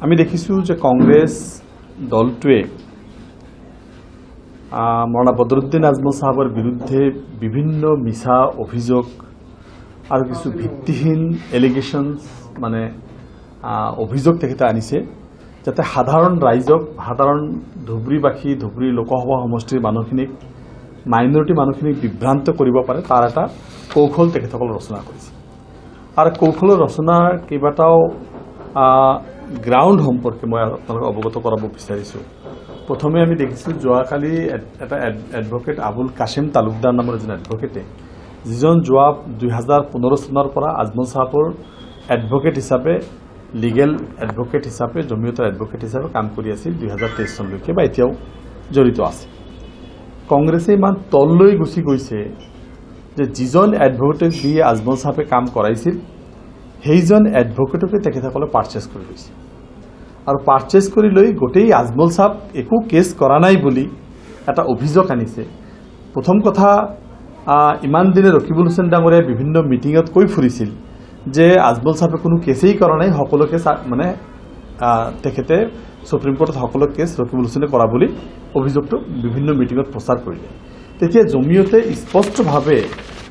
আমি দেখিছোঁ যে কংগ্ৰেছ দলটোৱে মৌলানা বদৰুদ্দিন আজমল সাহেবৰ বিৰুদ্ধে বিভিন্ন মিছা অভিযোগ আৰু কিছু ভিত্তিহীন এলিগেশ্যনছ মানে অভিযোগ তেখেতে আনিছে যাতে সাধাৰণ ৰাইজক সাধাৰণ ধুবুৰীবাসী ধুবুৰী লোকসভা সমষ্টিৰ মানুহখিনিক মাইনৰিটি মানুহখিনিক বিভ্ৰান্ত কৰিব পাৰে তাৰ এটা কৌশল তেখেতসকলে ৰচনা কৰিছে আৰু কৌশলৰ ৰচনাৰ কেইবাটাও গ্ৰাউণ্ড সম্পৰ্কে মই আপোনালোকক অৱগত কৰাব বিচাৰিছোঁ। প্ৰথমে আমি দেখিছোঁ যোৱাকালি এটা এডভকেট আবুল কাছিম তালুকদাৰ নামৰ এজন এডভকেটে যিজন যোৱা 2015 চনৰ পৰা আজমল সাহেবৰ এডভকেট হিচাপে লিগেল এডভকেট হিচাপে জমিয়তৰ এডভকেট হিচাপে কাম কৰি আছিল 2023 চনলৈকে বা এতিয়াও জড়িত আছে। কংগ্ৰেছে ইমান তললৈ গুচি গৈছে যে যিজন এডভকেটক দিয়ে আজমল সাহেবে কাম কৰাইছিল সেইজন এডভকেটকে তেখেতসকলে পাৰ্চেছ কৰি লৈছে আৰু পাৰ্চেছ কৰি লৈ গোটেই আজমল সাহেব একো কেছ কৰা নাই বুলি এটা অভিযোগ আনিছে। প্ৰথম কথা ইমান দিনে ৰকিবুল হুছেইন ডাঙৰীয়াই বিভিন্ন মিটিঙত কৈ ফুৰিছিল যে আজমল সাহেবে কোনো কেছেই কৰা নাই, সকলো কেছ মানে তেখেতে সুপ্ৰিম কোৰ্টত সকলো কেছ ৰকিবুল হুছেইনে কৰা বুলি অভিযোগটো বিভিন্ন মিটিঙত প্ৰচাৰ কৰিলে। তেতিয়া জমিয়তে স্পষ্টভাৱে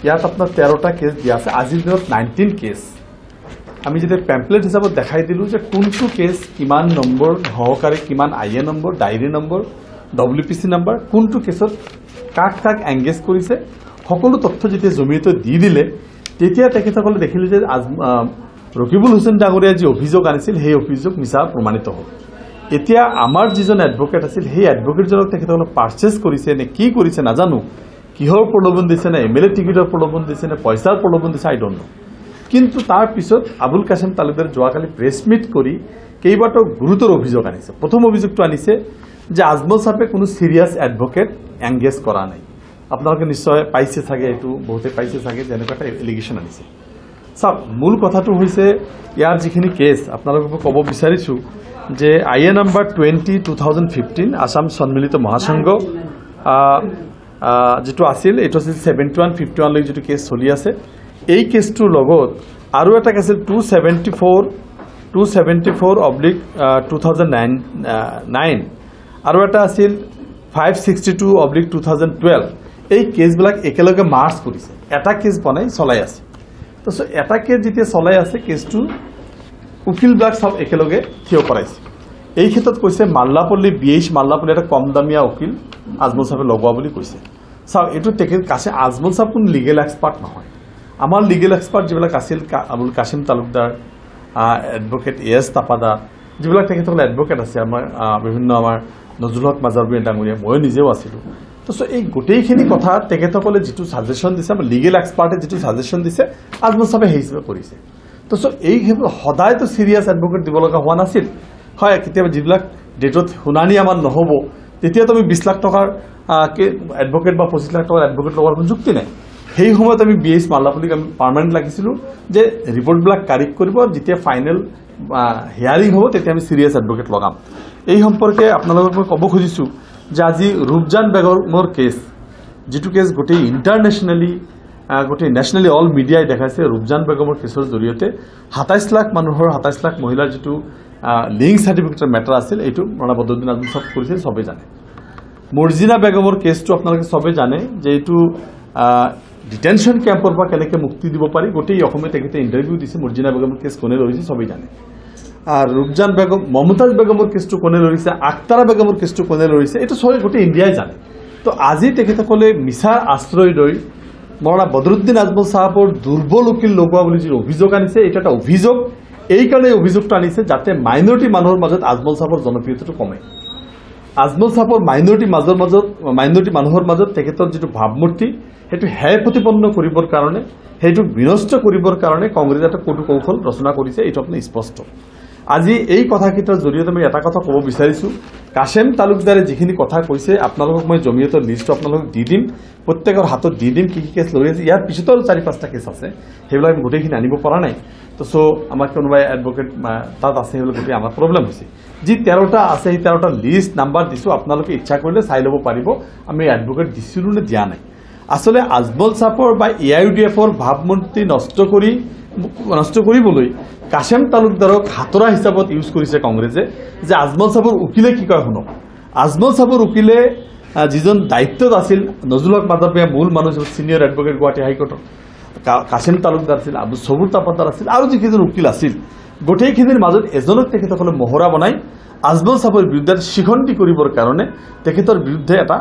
ইয়াত আপোনাৰ 13টা কেছ দিয়া আছে, আজিৰ দিনত 19 কেছ আমি যেতিয়া পেম্পলেট হিচাপত দেখাই দিলোঁ যে কোনটো কেছ কিমান নম্বৰ সহকাৰী কিমান IA number diary number WPC number কোনটো কেছত কাক কাক এংগেজ কৰিছে সকলো তথ্য যেতিয়া জমিয়তে দি দিলে তেতিয়া তেখেতসকলে দেখিলে যে ৰকিবুল হুছেইন ডাঙৰীয়াই যি অভিযোগ আনিছিল সেই অভিযোগ মিছা প্ৰমাণিত হ'ল। এতিয়া আমাৰ যিজন এডভকেট আছিল সেই এডভকেটজনক তেখেতসকলে পাৰ্চেছ কৰিছে নে কি কৰিছে নাজানো, কিহৰ প্ৰলোভন দিছে নে MLA টিকেটৰ প্ৰলোভন দিছে নে পইচাৰ প্ৰলোভন দিছে আই ডোন্ট নো। কিন্তু তাৰ পিছত আবুল কাছিম তালুকদাৰ যোৱাকালি প্ৰেছ মিট কৰি কেইবাটাও গুৰুতৰ অভিযোগ আনিছে। প্ৰথম অভিযোগটো আনিছে যে আজমল সাহেবে কোনো সিৰিয়াছ এডভকেট এংগেজ কৰা নাই। আপোনালোকে নিশ্চয় পাইছে চাগে, এইটো বহুতে পাইছে চাগে, যেনেকুৱা এটা এলিগেশ্যন আনিছে। চাওক, মূল কথাটো হৈছে ইয়াৰ যিখিনি কেছ আপোনালোকক ক'ব বিচাৰিছোঁ যে IA নম্বৰ 20/2015 আসাম সন্মিলিত মহাসংঘ যিটো আছিল এইটো আছিল 71-51 লৈ যিটো কেছ চলি আছে। এই কেছটোৰ লগত আৰু এটা কেছ আছিল 274/2009 আৰু এটা আছিল 562/2012। এই কেছবিলাক একেলগে মাৰ্চ কৰিছে, এটা কেছ বনাই চলাই আছে। তাৰপিছত এটা কেছ যেতিয়া চলাই আছে কেছটো উকিলবিলাক চব একেলগে থিয় কৰাইছে। এই ক্ষেত্ৰত কৈছে মাল্লাপল্লী BH মাল্লাপল্লী এটা কম দামীয়া উকিল আজমল সাহেবে লগোৱা বুলি কৈছে। চাওক, এইটো তেখেত আজমল সাহেব কোনো লিগেল এক্সপাৰ্ট নহয়। আমাৰ লিগেল এক্সপাৰ্ট যিবিলাক আছিল আবুল কাছিম তালুকদাৰ, এডভকেট AS তাপাদাৰ, যিবিলাক তেখেতসকলে এডভকেট আছে, আমাৰ বিভিন্ন আমাৰ নজৰুল হক মাজাৰবুৰী ডাঙৰীয়া, মই নিজেও আছিলোঁ। তো এই গোটেইখিনি কথা তেখেতসকলে যিটো ছাজেশ্যন দিছে, আমাৰ লিগেল এক্সপাৰ্টে যিটো ছাজেশ্যন দিছে আজমল সাহেবে সেই হিচাপে কৰিছে। তো এই সদায়তো চিৰিয়াছ এডভকেট দিব লগা হোৱা নাছিল। হয়, কেতিয়াবা যিবিলাক ডেটত শুনানি আমাৰ নহ'ব তেতিয়াতো আমি 20 লাখ টকাৰ এডভকেট বা 25 লাখ টকাৰ এডভকেট লগোৱাৰ কোনো যুক্তি নাই। সেই সময়ত আমি BH মাল্লাপল্লীক আমি পাৰ্মানেণ্ট লাগিছিলোঁ যে ৰিপৰ্টবিলাক কাৰেক্ট কৰিব, যেতিয়া ফাইনেল হিয়াৰিং হ'ব তেতিয়া আমি চিৰিয়াছ এডভকেট লগাম। এই সম্পৰ্কে আপোনালোকক মই ক'ব খুজিছোঁ যে আজি ৰূপজান বেগমৰ কেছ, যিটো কেছ গোটেই ইণ্টাৰনেশ্যনেলি গোটেই নেশ্যনেলি অল মিডিয়াই দেখাইছে, ৰূপজান বেগমৰ কেছৰ জৰিয়তে 27 লাখ মানুহৰ 27 লাখ মহিলাৰ যিটো লিংক চাৰ্টিফিকেটৰ মেটাৰ আছিল এইটো মৌলানা বদৰুদ্দিন আজমল সাহেব কৰিছিল, চবেই জানে। মৰ্জিনা বেগমৰ কেছটো আপোনালোকে চবেই জানে যে এইটো ডিটেনশ্যন কেম্পৰ পৰা কেনেকৈ মুক্তি দিব পাৰি গোটেই অসমে তেখেতে ইণ্টাৰভিউ দিছে। মৰ্জিনা বেগমৰ কেছ কোনে লৰিছে চবেই জানে। ৰূপজান বেগম, মমতাজ বেগমৰ কেছটো কোনে লৰিছে, আখতাৰা বেগমৰ কেছটো কোনে লৰিছে এইটো চবেই গোটেই ইণ্ডিয়াই জানে। তো আজি তেখেতসকলে মিছাৰ আশ্ৰয় লৈ মৌলানা বদৰুদ্দিন আজমল সাহেবৰ দুৰ্বল উকিল লগোৱা বুলি যি অভিযোগ আনিছে, এইটো এটা অভিযোগ। এইকাৰণে অভিযোগটো আনিছে যাতে মাইনৰিটি মানুহৰ মাজত আজমল সাহেবৰ জনপ্ৰিয়তাটো কমে। আজমল সাহেবৰ মাইনৰিটি মানুহৰ মাজত তেখেতৰ যিটো ভাৱমূৰ্তি সেইটো হেয় প্ৰতিপন্ন কৰিবৰ কাৰণে, সেইটো বিনষ্ট কৰিবৰ কাৰণে কংগ্ৰেছে এটা কটু কৌশল ৰচনা কৰিছে, এইটো আপুনি স্পষ্ট। আজি এই কথাকেইটাৰ জৰিয়তে মই এটা কথা ক'ব বিচাৰিছোঁ, কাছিম তালুকদাৰে যিখিনি কথা কৈছে আপোনালোকক মই জমিয়তৰ লিষ্টটো আপোনালোকক দি দিম, প্ৰত্যেকৰ হাতত দি দিম কি কি কেছ লৈ আছে। ইয়াৰ পিছতো আৰু 4-5টা কেছ আছে, সেইবিলাক আমি গোটেইখিনি আনিব পৰা নাই। তো আমাৰ কোনোবাই এডভকেট তাত আছে, সেইবিলাক গোটেই আমাৰ প্ৰব্লেম হৈছে। যি 13টা আছে সেই 13টা লিষ্ট নাম্বাৰ দিছোঁ, আপোনালোকে ইচ্ছা কৰিলে চাই ল'ব পাৰিব আমি এডভকেট দিছিলোঁ নে দিয়া নাই। আসলে আজমল সাহেবৰ বা AIUDFৰ ভাৱমূৰ্তি নষ্ট কৰি নষ্ট কৰিবলৈ কাশেম তালুকদাৰক হাতৰা হিচাপত ইউজ কৰিছে কংগ্ৰেছে যে আজমল চাবুৰ উকিলে কি কয় শুনক আজমল চাবুৰ উকিলে যিজন দায়িত্বত আছিল নজৰুল হক মাধৱীয়া মূল মানুহ ছিনিয়ৰ এডভোকেট গুৱাহাটী হাইকোৰ্টৰ কাশেম তালুকদাৰ আছিল আবু সবুৰ তাপাদাৰ আছিল আৰু যিকেইজন উকিল আছিল গোটেইখিনিৰ মাজত এজনক তেখেতসকলে মহৰা বনাই আজমল চাবুৰ বিৰুদ্ধে শিখণ্ডি কৰিবৰ কাৰণে তেখেতৰ বিৰুদ্ধে এটা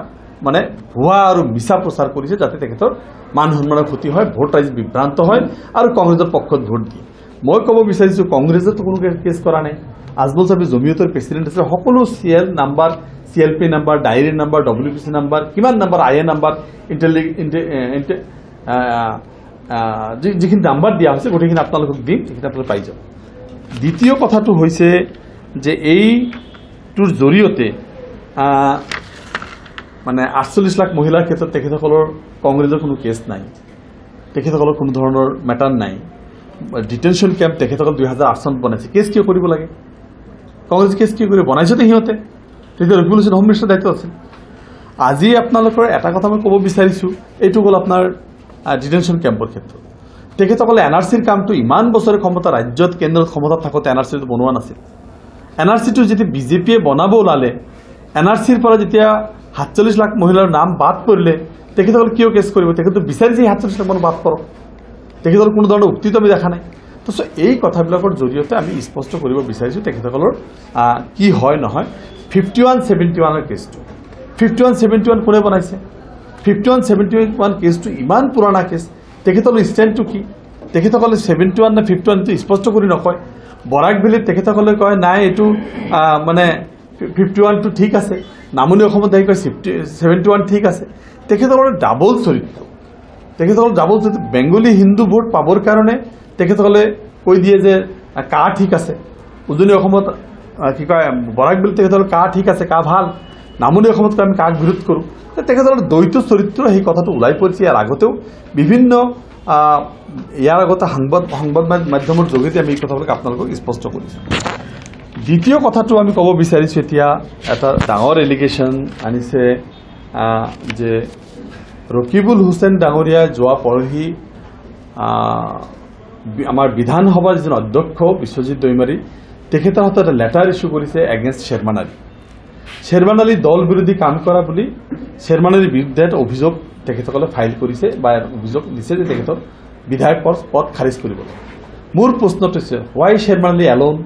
মানে ভুৱা আৰু মিছা প্ৰচাৰ কৰিছে যাতে তেখেতৰ মান সন্মানৰ ক্ষতি হয় ভোট ৰাইজ বিভ্ৰান্ত হয় আৰু কংগ্ৰেছৰ পক্ষত ভোট দিয়ে মই ক'ব বিচাৰিছোঁ কংগ্ৰেছেতো কোনো কেছ কৰা নাই আজমল চাবুৰ জমিয়তৰ প্ৰেচিডেণ্ট আছে সকলো CL number CLP number diary number WPC number কিমান নাম্বাৰ IA নাম্বাৰ যিখিনি নাম্বাৰ দিয়া হৈছে গোটেইখিনি আপোনালোকক দিম সেইখিনি আপোনালোকে পাই যাব দ্বিতীয় কথাটো হৈছে যে এইটোৰ জৰিয়তে মানে 48 লাখ মহিলাৰ ক্ষেত্ৰত তেখেতসকলৰ কংগ্ৰেছৰ কোনো কেছ নাই তেখেতসকলৰ কোনো ধৰণৰ মেটাৰ নাই ডিটেনশ্যন কেম্প তেখেতসকল 2008 চনত বনাইছে কেছ কিয় কৰিব লাগে কংগ্ৰেছ কেছ কিয় কৰি বনাইছেতো সিহঁতে তেতিয়া ৰেগুলেশ্যন হোম মিনিষ্টাৰ দায়িত্ব আছিল আজি আপোনালোকৰ এটা কথা মই ক'ব বিচাৰিছোঁ এইটো হ'ল আপোনাৰ ডিটেনশ্যন কেম্পৰ ক্ষেত্ৰত তেখেতসকলে NRCৰ কামটো ইমান বছৰে ক্ষমতা ৰাজ্যত কেন্দ্ৰত ক্ষমতাত থাকোঁতে NRCটো বনোৱা নাছিল NRCটো যেতিয়া বিজেপিয়ে বনাব ওলালে NRCৰ পৰা যেতিয়া 47 লাখ মহিলাৰ নাম বাদ পৰিলে তেখেতসকলে কিয় কেছ কৰিব তেখেতটো বিচাৰিছে 47 লাখ মানুহ বাদ কৰক তেখেতসকলৰ কোনো ধৰণৰ উক্তিটো আমি দেখা নাই তো এই কথাবিলাকৰ জৰিয়তে আমি স্পষ্ট কৰিব বিচাৰিছোঁ তেখেতসকলৰ কি হয় নহয় 51-71 কেছটো 51-71 কোনে বনাইছে 51-71 কেছটো ইমান পুৰণা কেছ তেখেতসকলৰ ষ্টেণ্ডটো কি তেখেতসকলে 71 নে 51টো স্পষ্ট কৰি নকয় বৰাক ভেলীত তেখেতসকলে কয় নাই এইটো মানে 51টো ঠিক আছে নামনি অসমত আহি কয় 71 ঠিক আছে তেখেতসকলৰ ডাবল চৰিত্ৰ তেখেতসকল ডাবল চৰিত্ৰ বেংগলী হিন্দু ভোট পাবৰ কাৰণে তেখেতসকলে কৈ দিয়ে যে কা ঠিক আছে উজনি অসমত কি কয় বৰাক ভেলীত তেখেতসকলৰ কা ঠিক আছে কা ভাল নামনি অসমত আমি কাক বিৰোধ কৰোঁ তেখেতসকলৰ দ্বৈত চৰিত্ৰ সেই কথাটো ওলাই পৰিছে ইয়াৰ আগতেও বিভিন্ন ইয়াৰ আগতে সংবাদ মাধ্যমৰ যোগেদি আমি এই কথাবিলাক আপোনালোকক স্পষ্ট কৰিছোঁ দ্বিতীয় কথাটো আমি ক'ব বিচাৰিছোঁ এতিয়া এটা ডাঙৰ এলিগেশ্যন আনিছে যে ৰকিবুল হুছেইন ডাঙৰীয়াই যোৱা পৰহি আমাৰ বিধানসভাৰ যিজন অধ্যক্ষ বিশ্বজিৎ দৈমাৰী তেখেতৰ হাতত এটা লেটাৰ ইছ্যু কৰিছে এগেইনষ্ট শ্বেৰমান আলী দল বিৰোধী কাম কৰা বুলি শ্বেৰমান আলীৰ বিৰুদ্ধে এটা অভিযোগ তেখেতসকলে ফাইল কৰিছে বা অভিযোগ দিছে যে তেখেতৰ বিধায়ক পদ খাৰিজ কৰিব মোৰ প্ৰশ্নটো হৈছে হোৱাই শ্বেৰমান আলী এলোন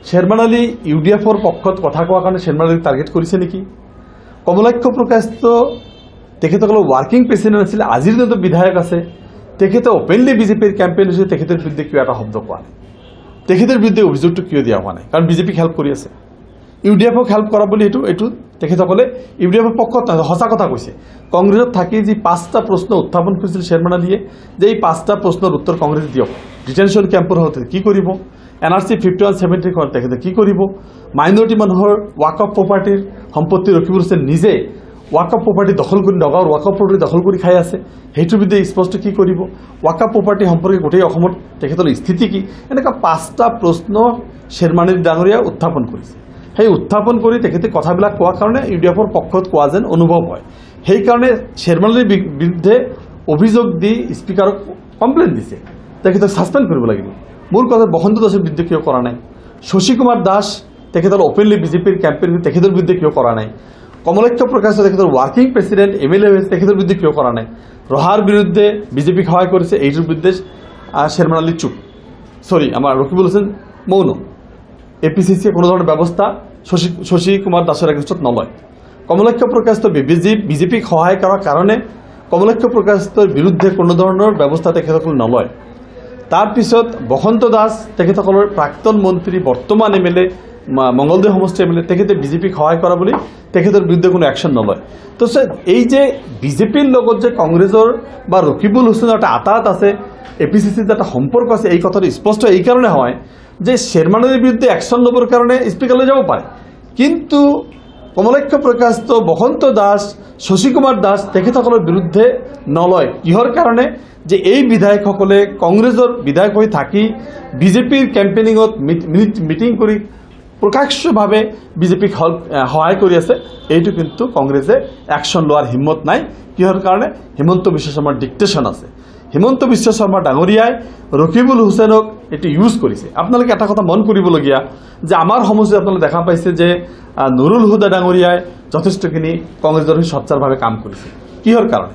শ্বেৰমান আলী UDFৰ পক্ষত কথা কোৱাৰ কাৰণে শ্বেৰমান আলীক টাৰ্গেট কৰিছে নেকি কমলাক্ষ প্ৰকাশিত তেখেতসকলৰ ৱাৰ্কিং প্ৰেচিডেণ্ট আছিল আজিৰ দিনতো বিধায়ক আছে তেখেতে অপেনলি বিজেপিৰ কেম্পেইন হৈছে তেখেতৰ বিৰুদ্ধে কিয় এটা শব্দ কোৱা নাই তেখেতৰ বিৰুদ্ধে অভিযোগটো কিয় দিয়া হোৱা নাই কাৰণ বিজেপিক হেল্প কৰি আছে UDFক হেল্প কৰা বুলি এইটো তেখেতসকলে UDFৰ পক্ষত সঁচা কথা কৈছে কংগ্ৰেছত থাকি যি 5টা প্ৰশ্ন উত্থাপন কৰিছিল শ্বেৰমান আলীয়ে যে এই 5টা প্ৰশ্নৰ উত্তৰ কংগ্ৰেছ দিয়ক ডিটেনশ্যন কেম্পৰ হতে কি কৰিব NRC 51-70 তেখেতে কি কৰিব মাইনৰিটি মানুহৰ ৱাকফ প্ৰপাৰ্টিৰ সম্পত্তি ৰকিবুল হুছেইন নিজে ৱাকফ প্ৰপাৰ্টি দখল কৰি নগাঁৱৰ ৱাকফ প্ৰপাৰ্টি দখল কৰি খাই আছে সেইটোৰ বিৰুদ্ধে স্পষ্ট কি কৰিব ৱাকফ প্ৰপাৰ্টি সম্পৰ্কে গোটেই অসমত তেখেতৰ স্থিতি কি এনেকুৱা 5টা প্ৰশ্ন শ্বেৰমান আলী ডাঙৰীয়াই উত্থাপন কৰিছে সেই উত্থাপন কৰি তেখেতে কথাবিলাক কোৱাৰ কাৰণে UDFৰ পক্ষত কোৱা যেন অনুভৱ হয় সেইকাৰণে শ্বেৰমান আলীৰ বিৰুদ্ধে অভিযোগ দি স্পীকাৰক কমপ্লেইন দিছে তেখেতক ছাছপেণ্ড কৰিব লাগিব মূল কথা বসন্ত দাসৰ বিৰুদ্ধে কিয় কৰা নাই শশী কুমাৰ দাস তেখেতৰ অপেনলি বিজেপিৰ কেম্পেইন তেখেতৰ বিৰুদ্ধে কিয় কৰা নাই কমলাক্ষ প্ৰকাশ তেখেতৰ ৱাৰ্কিং প্ৰেচিডেণ্ট MLA হৈছে তেখেতৰ বিৰুদ্ধে কিয় কৰা নাই ৰহাৰ বিৰুদ্ধে বিজেপিক সহায় কৰিছে এইটোৰ বিৰুদ্ধে শ্বেৰমান আলী চুপ আমাৰ ৰকিবুল হুছেইন মৌন APCCয়ে কোনো ধৰণৰ ব্যৱস্থা শশী কুমাৰ দাসৰ এগেইনষ্টত নলয় কমলাক্ষ প্ৰকাশিত বিজেপিক সহায় কৰাৰ কাৰণে কমলাক্ষ প্ৰকাশিতৰ বিৰুদ্ধে কোনো ধৰণৰ ব্যৱস্থা তেখেতসকলে নলয় তাৰপিছত বসন্ত দাস তেখেতসকলৰ প্ৰাক্তন মন্ত্ৰী বৰ্তমান MLA মঙ্গলদৈ সমষ্টি MLA তেখেতে বিজেপিক সহায় কৰা বুলি তেখেতৰ বিৰুদ্ধে কোনো একশ্যন নলয় তো এই যে বিজেপিৰ লগত যে কংগ্ৰেছৰ বা ৰকিবুল হুছেইনৰ এটা আঁতাত আছে APCCৰ যে এটা সম্পৰ্ক আছে এই কথাটো স্পষ্ট এইকাৰণে হয় যে শ্বেৰমান আলীৰ বিৰুদ্ধে একশ্যন ল'বৰ কাৰণে স্পীকাৰলৈ যাব পাৰে কিন্তু কমলাক্ষ প্ৰকাশিত বসন্ত দাস শশী কুমাৰ দাস তেখেতসকলৰ বিৰুদ্ধে নলয় কিহৰ কাৰণে যে এই বিধায়কসকলে কংগ্ৰেছৰ বিধায়ক হৈ থাকি বিজেপিৰ কেম্পেইনিঙত মিটিং কৰি প্ৰকাশ্যভাৱে বিজেপিক সহায় কৰি আছে এইটো কিন্তু কংগ্ৰেছে একশ্যন লোৱাৰ হিম্মত নাই কিহৰ কাৰণে হিমন্ত বিশ্ব শৰ্মাৰ ডিক্টেশ্যন আছে হিমন্ত বিশ্ব শৰ্মা ডাঙৰীয়াই ৰকিবুল হুছেইনক এটি ইউজ কৰিছে। আপোনালোকে এটা কথা মন কৰিবলগীয়া যে আমাৰ সমষ্টিত আপোনালোকে দেখা পাইছে যে নুৰুল হুদা ডাঙৰীয়াই যথেষ্টখিনি কংগ্ৰেছৰ হৈ সচ্চাৰভাৱে কাম কৰিছে। কিহৰ কাৰণে?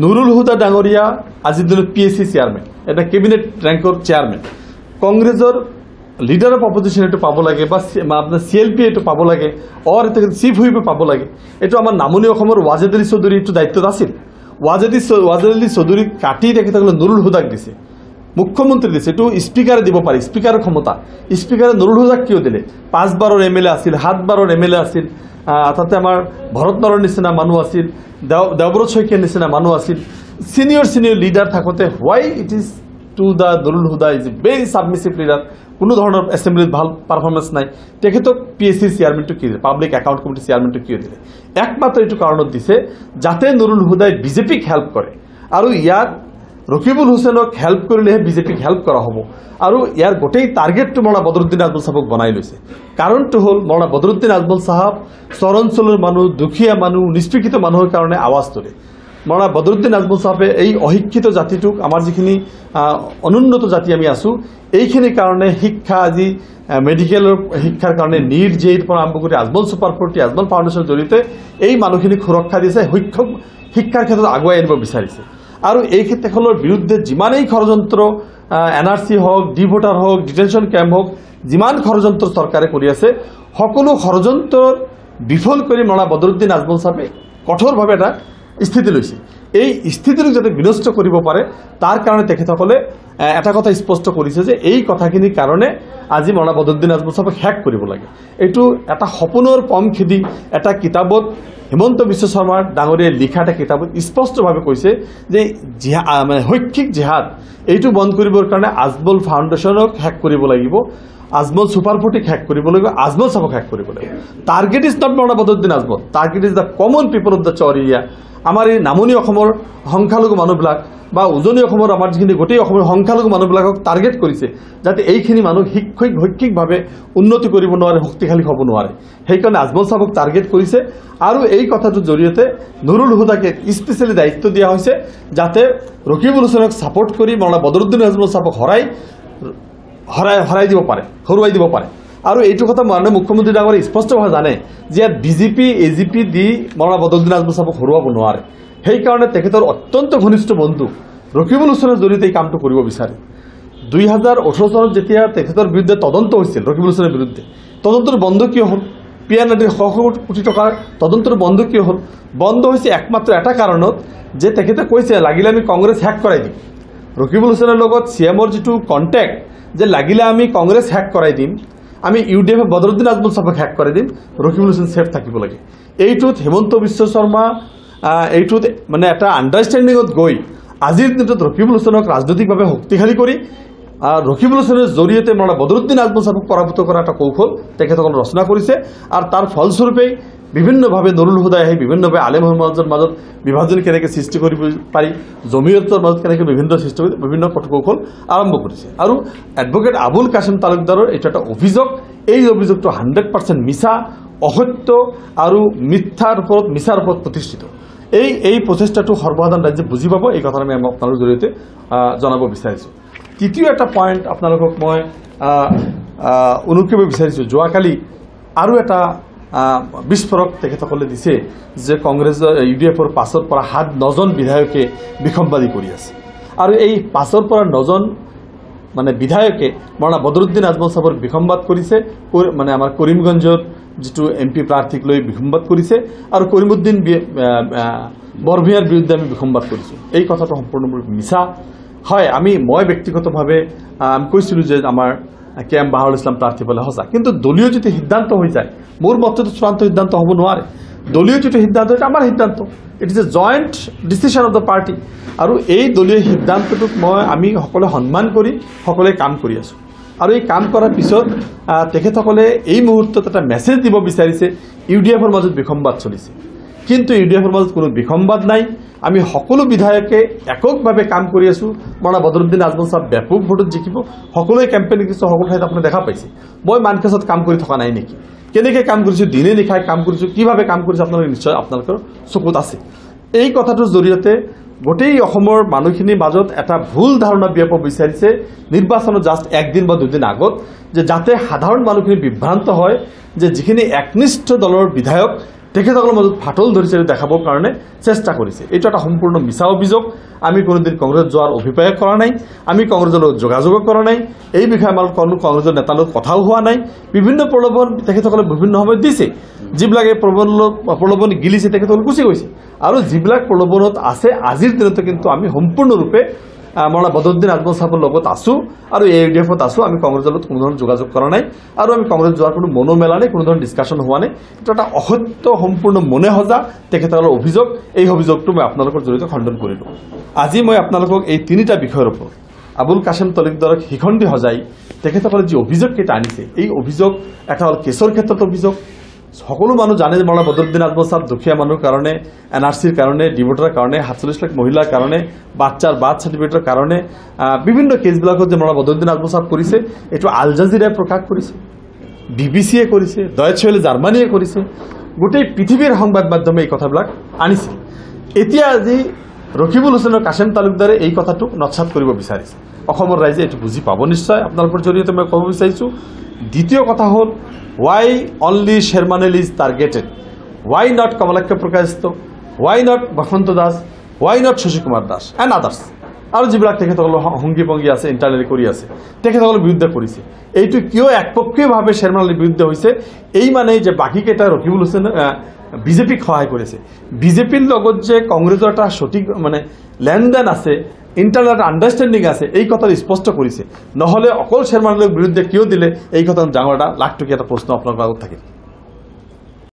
নুৰুল হুদা ডাঙৰীয়া আজিৰ দিনত PSC চেয়াৰমেন, এটা কেবিনেট ৰেংকৰ চেয়াৰমেন, কংগ্ৰেছৰ লিডাৰ অফ অপজিশ্যন এইটো পাব লাগে বা আপোনাৰ CLP এইটো পাব লাগে, তেখেত চিফ হুইপে পাব লাগে। এইটো আমাৰ নামনি অসমৰ ৱাজেদ আলী চৌধুৰী এইটো দায়িত্বত আছিল। ৱাজেদ আলী চৌধুৰীক কাটি তেখেতসকলে নুৰুল হুদাক দিছে, মুখ্যমন্ত্ৰী দিছে। এইটো স্পীকাৰে দিব পাৰে, স্পীকাৰৰ ক্ষমতা। স্পীকাৰে নুৰুল হুদাক কিয় দিলে? 5 বাৰৰ MLA আছিল, 7 বাৰৰ MLA আছিল, তাতে আমাৰ ভৰত নৰৰ নিচিনা মানুহ আছিল, দেৱব্ৰত শইকীয়াৰ নিচিনা মানুহ আছিল, চিনিয়ৰ লিডাৰ থাকোঁতে why it is to the Nurul Huda is a very submissive leader, কোনো ধৰণৰ এছেম্বলিত ভাল পাৰফৰ্মেঞ্চ নাই, তেখেতক PSC চেয়াৰমেনটো কি দিলে, পাব্লিক একাউণ্ট কমিটি চেয়াৰমেনটো কিয় দিলে? একমাত্ৰ এইটো কাৰণত দিছে যাতে নুৰুল হুদাই বিজেপিক হেল্প কৰে, আৰু ইয়াত ৰকিবুল হুছেইনক হেল্প কৰিলেহে বিজেপিক হেল্প কৰা হ'ব। আৰু ইয়াৰ গোটেই টাৰ্গেটটো মৌলানা বদৰুদ্দিন আজমল চাহাবক বনাই লৈছে। কাৰণটো হ'ল মৌলানা বদৰুদ্দিন আজমল চাহাব চৰ অঞ্চলৰ মানুহ, দুখীয়া মানুহ, নিষ্পেষিত মানুহৰ কাৰণে আৱাজ তোলে। মৌলানা বদৰুদ্দিন আজমল চাহাবে এই অশিক্ষিত জাতিটোক, আমাৰ যিখিনি অনুন্নত জাতি আমি আছোঁ, এইখিনিৰ কাৰণে শিক্ষা, আজি মেডিকেলৰ শিক্ষাৰ কাৰণে নীট JEEৰ পৰা আৰম্ভ কৰি আজমল ছুপাৰ 40, আজমল ফাউণ্ডেশ্যনৰ জৰিয়তে এই মানুহখিনিক সুৰক্ষা দিছে, শিক্ষাৰ ক্ষেত্ৰত আগুৱাই আনিব বিচাৰিছে। আৰু এই তেখেতৰ বিৰুদ্ধে যিমানেই ষড়যন্ত্ৰ, NRC হওক, ডিভোটাৰ হওক, ডিটেনশ্যন কেম্প হওক, যিমান ষড়যন্ত্ৰ চৰকাৰে কৰি আছে, সকলো ষড়যন্ত্ৰৰ বিফল কৰি মৌলানা বদৰুদ্দিন আজমল চাহাবে কঠোৰভাৱে এটা স্থিতি লৈছে। এই স্থিতিটোক যাতে বিনষ্ট কৰিব পাৰে, তাৰ কাৰণে তেখেতসকলে এটা কথা স্পষ্ট কৰিছে যে এই কথাখিনিৰ কাৰণে আজি মৌলানা বদৰুদ্দিন আজমল চাহাবক হেক কৰিব লাগে। এইটো এটা সপোনৰ পম খেদি এটা কিতাপত হিমন্ত বিশ্ব শৰ্মাৰ ডাঙৰীয়াই লিখা এটা কিতাপত স্পষ্টভাৱে কৈছে যে শৈক্ষিক জিহাদ এইটো বন্ধ কৰিবৰ কাৰণে আজমল ফাউণ্ডেশ্যনক হেক কৰিব লাগিব, আজমল ছুপাৰ 40ক হেক কৰিব লাগিব, আজমল চাহাবক হেক কৰিব লাগিব। Target is not Maulana Badruddin Ajmal, target is the common people of the চৰ এৰিয়া। আমাৰ এই নামনি অসমৰ সংখ্যালঘু মানুহবিলাক বা উজনি অসমৰ আমাৰ যিখিনি গোটেই অসমৰ সংখ্যালঘু মানুহবিলাকক টাৰ্গেট কৰিছে, যাতে এইখিনি মানুহ শৈক্ষিকভাৱে উন্নতি কৰিব নোৱাৰে, শক্তিশালী হ'ব নোৱাৰে। সেইকাৰণে আজমল চাহাবক টাৰ্গেট কৰিছে। আৰু এই কথাটোৰ জৰিয়তে নুৰুল হুদাকে স্পেচিয়েলি দায়িত্ব দিয়া হৈছে যাতে ৰকিবুল হুছেইনক ছাপোৰ্ট কৰি মৌলানা বদৰুদ্দিন আজমল চাহাবক হৰাই দিব পাৰে, হৰুৱাই দিব পাৰে। আৰু এইটো কথা মাননীয় মুখ্যমন্ত্ৰী ডাঙৰীয়াই স্পষ্টভাৱে জানে যে ইয়াত BJP AGP দি মৌলানা বদৰুদ্দিন আজমল চাহাবক হৰুৱাব নোৱাৰে। সেইকাৰণে তেখেতৰ অত্যন্ত ঘনিষ্ঠ বন্ধু ৰকিবুল হুছেইনৰ জৰিয়তে এই কামটো কৰিব বিচাৰে। 2018 চনত যেতিয়া তেখেতৰ বিৰুদ্ধে তদন্ত হৈছিল, ৰকিবুল হুছেইনৰ বিৰুদ্ধে তদন্তৰ বন্ধ কিয় হ'ল? PN নদীৰ 100 কোটি টকাৰ তদন্তৰ বন্ধ কিয় হ'ল? বন্ধ হৈছে একমাত্ৰ এটা কাৰণত যে তেখেতে কৈছে লাগিলে আমি কংগ্ৰেছ হেক কৰাই দিম। ৰকিবুল হুছেইনৰ লগত CMৰ যিটো কণ্টেক্ট, যে লাগিলে আমি কংগ্ৰেছ হেক কৰাই দিম, আমি UDF বদৰুদ্দিন আজমল চাহাবক হেক কৰাই দিম, ৰকিবুল হুছেইন ছেফ থাকিব লাগে। এইটোত হিমন্ত বিশ্ব শৰ্মা এইটোত মানে এটা আণ্ডাৰষ্টেণ্ডিঙত গৈ আজিৰ দিনটোত ৰকিবুল হুছেইনক ৰাজনৈতিকভাৱে শক্তিশালী কৰি ৰকিবুল হুছেইনৰ জৰিয়তে মৌলানা বদৰুদ্দিন আজমল চাহাবক পৰাভূত কৰা এটা কৌশল তেখেতসকলে ৰচনা কৰিছে। আৰু তাৰ ফলস্বৰূপেই বিভিন্নভাৱে নুৰুল হুদাই আহি বিভিন্নভাৱে আলেম সমাজৰ মাজত বিভাজন কেনেকৈ সৃষ্টি কৰিব পাৰি, জমিয়তৰ মাজত কেনেকৈ বিভিন্ন কৌশল আৰম্ভ কৰিছে। আৰু এডভোকেট আবুল কাছিম তালুকদাৰৰ এইটো এটা অভিযোগ, এই অভিযোগটো 100% মিছা, অসত্য আৰু মিছাৰ ওপৰত প্ৰতিষ্ঠিত। এই প্ৰচেষ্টাটো সৰ্বসাধাৰণ ৰাজ্যে বুজি পাব, এই কথা আমি আপোনালোকৰ জৰিয়তে জনাব বিচাৰিছোঁ। তৃতীয় এটা পইণ্ট আপোনালোকক মই অনুকিব বিচাৰিছোঁ। যোৱাকালি আৰু এটা বিস্ফোৰক তেখেতসকলে দিছে যে কংগ্ৰেছৰ UDFৰ 5ৰ পৰা 9জন বিধায়কে বিসম্বাদী কৰি আছে। আৰু এই 5ৰ পৰা 9জন মানে বিধায়কে মৌলানা বদৰুদ্দিন আজমল চাহাবৰ বিসম্বাদ কৰিছে, মানে আমাৰ কৰিমগঞ্জৰ যিটো MP প্ৰাৰ্থীক লৈ বিসম্বাদ কৰিছে, আৰু কৰিমুদ্দিন বৰভূঞাৰ বিৰুদ্ধে আমি বিসম্বাদ কৰিছোঁ। এই কথাটো সম্পূৰ্ণৰূপে মিছা হয়। মই ব্যক্তিগতভাৱে কৈছিলোঁ যে আমাৰ KM বাহাৰুল ইছলাম প্ৰাৰ্থী পালে সঁচা, কিন্তু দলীয় যদি সিদ্ধান্ত হৈ যায়, মোৰ মতেতো চূড়ান্ত সিদ্ধান্ত হ'ব নোৱাৰে। দলীয় যিটো সিদ্ধান্ত এটা আমাৰ সিদ্ধান্ত, it is a joint decision of the party. আৰু এই দলীয় সিদ্ধান্তটোক আমি সকলোৱে সন্মান কৰি সকলোৱে কাম কৰি আছোঁ। আৰু এই কাম কৰাৰ পিছত তেখেতসকলে এই মুহূৰ্তত এটা মেছেজ দিব বিচাৰিছে UDFৰ মাজত বিসম্বাদ চলিছে, কিন্তু UDFৰ মাজত কোনো বিসম্বাদ নাই। আমি সকলো বিধায়কে এককভাৱে কাম কৰি আছোঁ। মৌলানা বদৰুদ্দিন আজমল চাহাব ব্যাপক ভোটত জিকিব, সকলোৱে কেম্পেইন কৰিছে, সকলো ঠাইত আপুনি দেখা পাইছে। মই মানকেছত কাম কৰি থকা নাই নেকি? কেনেকৈ কাম কৰিছোঁ, দিনে নিশাই কাম কৰিছোঁ, কিভাৱে কাম কৰিছোঁ, আপোনালোকে নিশ্চয় আপোনালোকৰ চকুত আছে। এই কথাটোৰ জৰিয়তে গোটেই অসমৰ মানুহখিনিৰ মাজত এটা ভুল ধাৰণা বিয়পাব বিচাৰিছে নিৰ্বাচনৰ জাষ্ট একদিন বা দুদিন আগত, যে যাতে সাধাৰণ মানুহখিনি বিভ্ৰান্ত হয় যে যিখিনি একনিষ্ঠ দলৰ বিধায়ক তেখেতসকলৰ মাজত ফাটল ধৰিছে দেখাবৰ কাৰণে চেষ্টা কৰিছে। এইটো এটা সম্পূৰ্ণ মিছা অভিযোগ। আমি কোনোদিন কংগ্ৰেছ যোৱাৰ অভিপ্ৰায় কৰা নাই, আমি কংগ্ৰেছৰ লগত যোগাযোগ কৰা নাই, এই বিষয়ে আমাৰ কোনো কংগ্ৰেছৰ নেতাৰ লগত কথাও হোৱা নাই। বিভিন্ন প্ৰলোভন তেখেতসকলে বিভিন্ন সময়ত দিছে, যিবিলাকে প্ৰলোভন গিলিছে তেখেতসকলে গুচি গৈছে, আৰু যিবিলাক প্ৰলোভনত আছে আজিৰ দিনতো কিন্তু আমি সম্পূৰ্ণৰূপে মৌলানা বদৰুদ্দিন আজমল সাহেবৰ লগত আছোঁ আৰু AUDF-ত আছোঁ। আমি কংগ্ৰেছৰ লগত কোনো ধৰণৰ যোগাযোগ কৰা নাই আৰু আমি কংগ্ৰেছ যোৱাৰ কোনো মনো মেলা নাই, কোনো ধৰণৰ ডিছকাশ্যন হোৱা নাই। এইটো এটা অসত্য, সম্পূৰ্ণ মনে সজা তেখেতসকলৰ অভিযোগ। এই অভিযোগটো মই আপোনালোকৰ জৰিয়তে খণ্ডন কৰিলোঁ। আজি মই আপোনালোকক এই তিনিটা বিষয়ৰ ওপৰত আবুল কাশেম তালুকদাৰক শিখণ্ডি সজাই তেখেতসকলে যি অভিযোগকেইটা আনিছে, এই অভিযোগ এটা হ'ল কেছৰ ক্ষেত্ৰত অভিযোগ। সকলো মানুহ জানে যে মৌলানা বদৰুদ্দিন আজমল সাহেব দুখীয়া মানুহৰ কাৰণে, NRCৰ কাৰণে, ডিভোটাৰ কাৰণে, 47 লাখ মহিলাৰ কাৰণে, বাচ্চাৰ বাৰ্থ চাৰ্টিফিকেটৰ কাৰণে বিভিন্ন কেছবিলাকত যে মৌলানা বদৰুদ্দিন আজমল সাহেব কৰিছে, এইটো আল জাজিৰাই প্ৰকাশ কৰিছে, BBC-য়ে কৰিছে, ডয়েটছে ৱেলে জাৰ্মানীয়ে কৰিছে, গোটেই পৃথিৱীৰ সংবাদ মাধ্যমে এই কথাবিলাক আনিছে। এতিয়া আজি ৰকিবুল হুছেইন আৰু কাশেম তালুকদাৰে এই কথাটোক নস্যাৎ কৰিব বিচাৰিছে। অসমৰ ৰাইজে এইটো বুজি পাব নিশ্চয়, আপোনালোকৰ জৰিয়তে মই ক'ব বিচাৰিছোঁ। দ্বিতীয় কথা হ'ল, why only Sherman is targeted? Why not Kamalakya Prakash? Why not Bhakanta Das? Why not Shashi Kumar Das and others? আৰু যিবিলাক তেখেতসকলৰ সংগী পংগী আছে, ইণ্টাৰনেলি কৰি আছে, তেখেতসকলৰ বিৰুদ্ধে কৰিছে। এইটো কিয় একপক্ষীয়ভাৱে শ্বেৰমান আলীৰ বিৰুদ্ধে হৈছে? এই মানে যে বাকীকেইটা ৰকিবুল হুছেইন বিজেপিক সহায় কৰিছে, বিজেপিৰ লগত যে কংগ্ৰেছৰ এটা সঠিক মানে লেনদেন আছে, ইণ্টাৰনেল আণ্ডাৰষ্টেণ্ডিং আছে, এই কথাটো স্পষ্ট কৰিছে। নহ'লে অকল শ্বেৰমান আলীৰ বিৰুদ্ধে কিয় দিলে, এই কথা ডাঙৰ এটা লাখ টকীয়া এটা প্ৰশ্ন আপোনালোকৰ আগত থাকে।